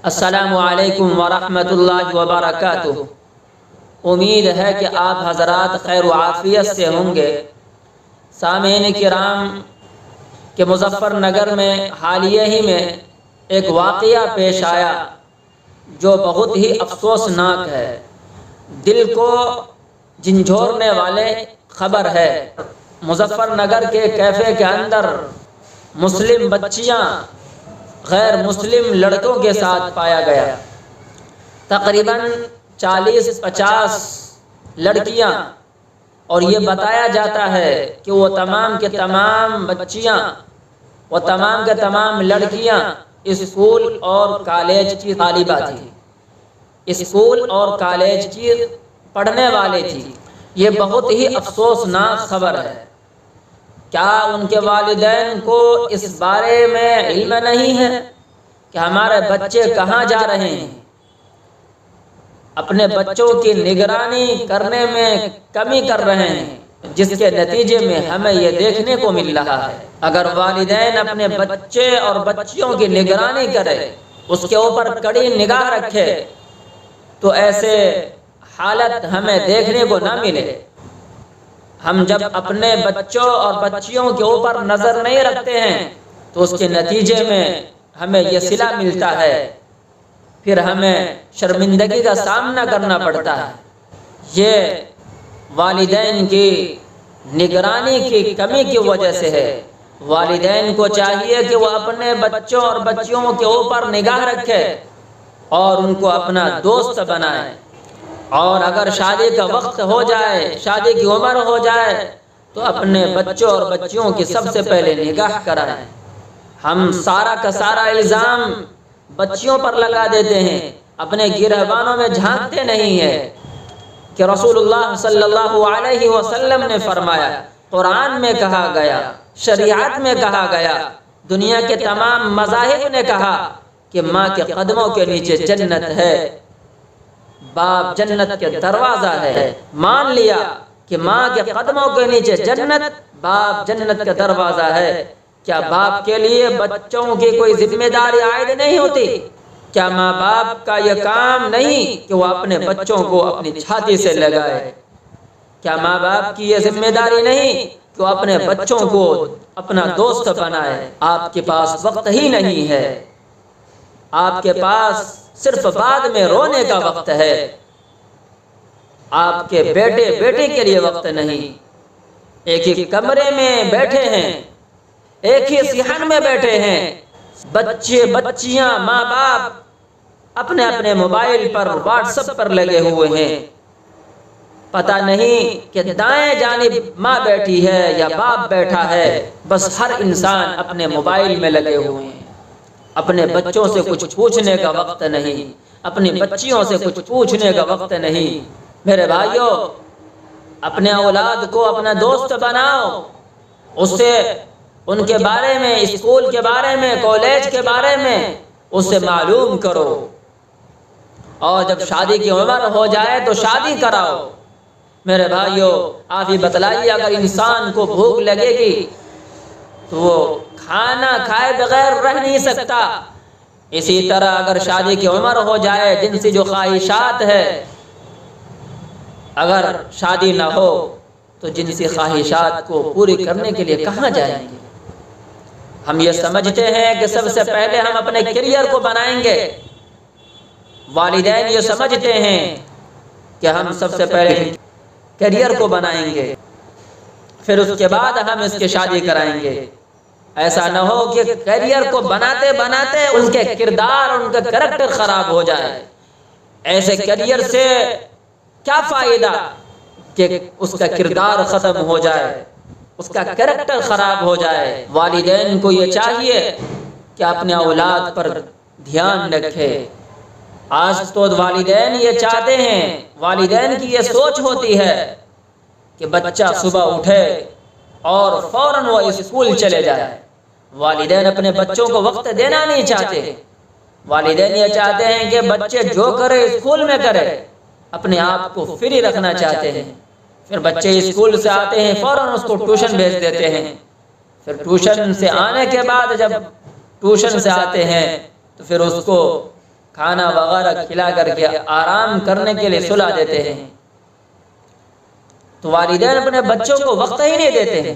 السلام علیکم ورحمۃ اللہ وبرکاتہ۔ امید ہے کہ آپ حضرات خیر و عافیت سے ہوں گے۔ سامعین کرام، کہ مظفر نگر میں حالیہ ہی میں ایک واقعہ پیش آیا جو بہت ہی افسوسناک ہے، دل کو جھنجھوڑنے والے خبر ہے۔ مظفر نگر کے کیفے کے اندر مسلم بچیاں غیر مسلم لڑکوں کے ساتھ پایا گیا۔ تقریباً 40-50 لڑکیاں، اور یہ بتایا جاتا ہے کہ وہ تمام کے تمام بچیاں، وہ تمام کے تمام لڑکیاں اسکول اور کالج کی طالبہ تھیں، اسکول اور کالج کی پڑھنے والے تھی۔ یہ بہت ہی افسوسناک خبر ہے۔ کیا ان کے والدین کو اس بارے میں علم نہیں ہے کہ ہمارے بچے کہاں جا رہے ہیں؟ اپنے بچوں کی نگرانی کرنے میں کمی کر رہے ہیں، جس کے نتیجے میں ہمیں یہ دیکھنے کو مل رہا ہے۔ اگر والدین اپنے بچے اور بچیوں کی نگرانی کرے، اس کے اوپر کڑی نگاہ رکھے، تو ایسے حالت ہمیں دیکھنے کو نہ ملے۔ ہم جب اپنے بچوں اور بچیوں کے اوپر نظر نہیں رکھتے ہیں تو اس کے نتیجے میں ہمیں یہ صلہ ملتا ہے، پھر ہمیں شرمندگی کا سامنا کرنا پڑتا ہے۔ یہ والدین کی نگرانی کی کمی کی وجہ سے ہے۔ والدین کو چاہیے کہ وہ اپنے بچوں اور بچیوں کے اوپر نگاہ رکھے اور ان کو اپنا دوست بنائے، اور اگر شادی کا وقت ہو جائے، شادی کی عمر ہو جائے، تو اپنے بچوں اور بچیوں کی سب سے پہلے نگاہ کرائیں۔ ہم سارا کا سارا الزام بچیوں پر لگا دیتے ہیں، اپنے گرہوانوں میں جھانکتے نہیں ہیں کہ رسول اللہ صلی اللہ علیہ وسلم نے فرمایا، قرآن میں کہا گیا، شریعت میں کہا گیا، دنیا کے تمام مذاہب نے کہا کہ ماں کے قدموں کے نیچے جنت ہے، باپ جنت کے دروازہ ہے۔ مان لیا کہ ماں کے قدموں کے نیچے جنت، باپ جنت کا دروازہ ہے۔ کیا باپ کے لیے بچوں کی کوئی ذمہ داری عائد نہیں ہوتی؟ کیا ماں باپ کا یہ کام نہیں کہ وہ اپنے بچوں کو اپنی چھاتی سے لگائے؟ کیا ماں باپ کی یہ ذمہ داری نہیں کہ وہ اپنے بچوں کو اپنا دوست بنائے؟ آپ کے پاس وقت ہی نہیں ہے، آپ کے پاس صرف بعد میں رونے کا وقت ہے، آپ کے بیٹے بیٹی کے لیے وقت نہیں۔ ایک ہی کمرے میں بیٹھے ہیں، ایک ہی صحن میں بیٹھے ہیں، بچے بچیاں ماں باپ اپنے اپنے موبائل پر واٹس ایپ پر لگے ہوئے ہیں۔ پتہ نہیں کہ دائیں جانب ماں بیٹھی ہے یا باپ بیٹھا ہے، بس ہر انسان اپنے موبائل میں لگے ہوئے ہیں۔ اپنے بچوں سے کچھ پوچھنے کا وقت نہیں، اپنی بچیوں سے کچھ پوچھنے کا وقت نہیں۔ میرے بھائیوں، اپنے اولاد کو اپنا دوست بناؤ، اس سے ان کے بارے میں، اسکول کے بارے میں، کالج کے بارے میں اس سے معلوم کرو، اور جب شادی کی عمر ہو جائے تو شادی کراؤ۔ میرے بھائیوں، آپ ہی بتلائیے، اگر انسان کو بھوک لگے گی تو وہ کھانا کھائے بغیر رہ نہیں سکتا۔ اسی طرح اگر شادی کی عمر ہو جائے، جنسی جو خواہشات ہے، اگر شادی نہ ہو تو جنسی خواہشات کو پوری کرنے کے لیے کہاں جائیں گے؟ ہم یہ سمجھتے ہیں کہ سب سے پہلے ہم اپنے کیریئر کو بنائیں گے۔ والدین یہ سمجھتے ہیں کہ ہم سب سے پہلے کیریئر کو بنائیں گے، پھر اس کے بعد ہم اس کی شادی کرائیں گے۔ ایسا نہ ہو کہ کیریئر کو بناتے بناتے ان کے کردار، ان کا کریکٹر خراب ہو جائے۔ ایسے کیریئر سے کیا فائدہ کہ اس کا کردار ختم ہو جائے، اس کا کریکٹر خراب ہو جائے۔ والدین کو یہ چاہیے کہ اپنے اولاد پر دھیان رکھے۔ آج تو والدین یہ چاہتے ہیں، والدین کی یہ سوچ ہوتی ہے کہ بچہ صبح اٹھے اور فوراً وہ اسکول چلے جائے۔ والدین اپنے بچوں کو وقت دینا نہیں چاہتے۔ والدین یہ چاہتے ہیں کہ بچے جو کرے اسکول میں کرے، اپنے آپ کو فری رکھنا چاہتے ہیں۔ پھر بچے اسکول سے آتے ہیں، فوراً اس کو ٹیوشن بھیج دیتے ہیں۔ پھر ٹیوشن سے آنے کے بعد جب ٹیوشن سے آتے ہیں تو پھر اس کو کھانا وغیرہ کھلا کر کے آرام کرنے کے لیے سلا دیتے ہیں، تو والدین اپنے بچوں کو وقت ہی نہیں دیتے ہیں۔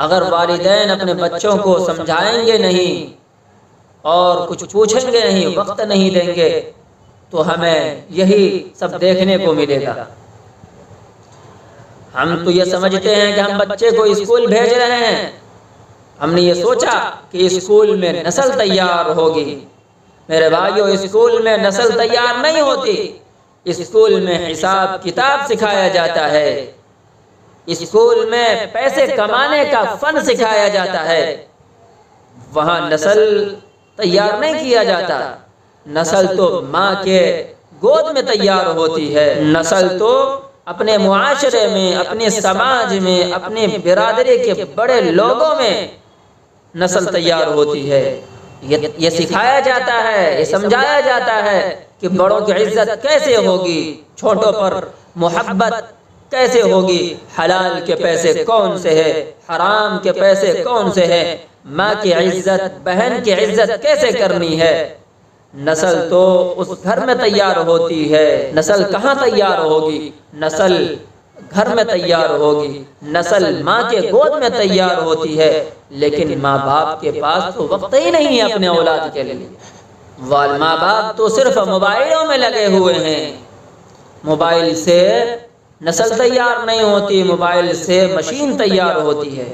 اگر والدین اپنے بچوں کو سمجھائیں گے نہیں اور کچھ پوچھیں گے نہیں، وقت نہیں دیں گے، تو ہمیں یہی سب دیکھنے کو ملے گا۔ ہم تو یہ سمجھتے ہیں کہ ہم بچے کو اسکول بھیج رہے ہیں، ہم نے یہ سوچا کہ اسکول میں نسل تیار ہوگی۔ میرے بھائیو، اسکول میں نسل تیار نہیں ہوتی، اسکول میں حساب کتاب سکھایا جاتا ہے، اسکول میں پیسے کمانے کا فن سکھایا جاتا ہے، وہاں نسل تیار نہیں کیا جاتا۔ نسل تو ماں کے گود میں تیار ہوتی ہے، نسل تو اپنے معاشرے میں، اپنے سماج میں، اپنے برادری کے بڑے لوگوں میں نسل تیار ہوتی ہے۔ یہ سکھایا جاتا ہے، یہ سمجھایا جاتا ہے کہ بڑوں کی عزت کیسے ہوگی، چھوٹوں پر محبت کیسے ہوگی، حلال کے پیسے کون سے ہے، حرام کے پیسے کون سے ہے، ماں کی عزت، بہن کی عزت کیسے کرنی ہے۔ نسل تو اس گھر میں تیار ہوتی ہے، نسل کہاں تیار ہوگی؟ نسل گھر میں تیار ہوگی، نسل ماں کے گود میں تیار ہوتی ہے، لیکن ماں باپ کے پاس تو وقت ہی نہیں ہے اپنے اولاد کے لیے۔ ماں باپ تو صرف موبائلوں میں لگے ہوئے ہیں، موبائل سے نسل تیار نہیں ہوتی، موبائل سے مشین تیار ہوتی ہے۔